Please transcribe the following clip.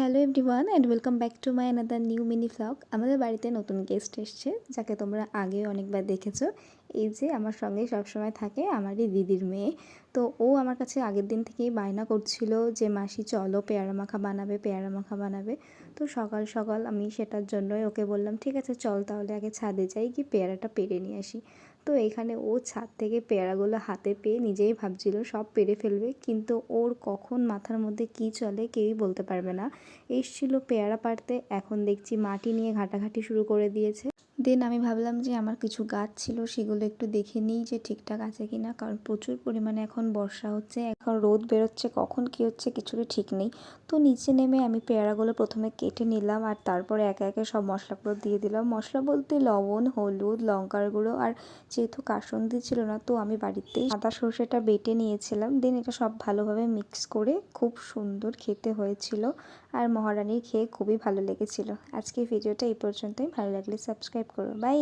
Hello everyone and welcome back to my another new mini vlog. আমাদের বাড়িতে নতুন guest এসছে, যাকে তোমরা আগে অনেকবার দেখেছো। এই যে আমার সঙ্গে সবসময় থাকে আমারই দিদির মেয়ে। তো ও আমার কাছে আগের দিন থেকেই বায়না করছিল যে মাসি চলো পেয়ারা মাখা বানাবে, পেয়ারা মাখা বানাবে। তো সকাল সকাল আমি সেটার জন্যই ওকে বললাম ঠিক আছে চল তাহলে আগে ছাদে যাই, কি পেয়ারাটা পেড়ে নিয়ে আসি। তো এখানে ও ছাদ থেকে পেয়ারাগুলো হাতে পেয়ে নিজেই ভাবছিল সব পেড়ে ফেলবে, কিন্তু ওর কখন মাথার মধ্যে কী চলে কেউই বলতে পারবে না। এসছিল পেয়ারা পাড়তে, এখন দেখছি মাটি নিয়ে ঘাটাঘাটি শুরু করে দিয়েছে। দেন আমি ভাবলাম যে আমার কিছু গাছ ছিল সেগুলো একটু দেখে নিই যে ঠিকঠাক আছে কিনা, কারণ প্রচুর পরিমাণে এখন বর্ষা হচ্ছে, এখন রোদ বেরোচ্ছে, কখন কী হচ্ছে কিছুরই ঠিক নেই। তো নিচে নেমে আমি পেয়ারাগুলো প্রথমে কেটে নিলাম আর তারপরে একে একে সব মশলাগুলো দিয়ে দিলাম। মশলা বলতে লবণ, হলুদ, লঙ্কার গুঁড়ো, আর যেহেতু কাসুন্দি ছিল না তো আমি বাড়িতেই আদা সর্ষেটা বেটে নিয়েছিলাম। দেন এটা সব ভালোভাবে মিক্স করে খুব সুন্দর খেতে হয়েছিল, আর মহারানীর খেয়ে খুবই ভালো লেগেছিল। আজকের ভিডিওটা এই পর্যন্তই, ভালো লাগলে সাবস্ক্রাইব করো, বাই।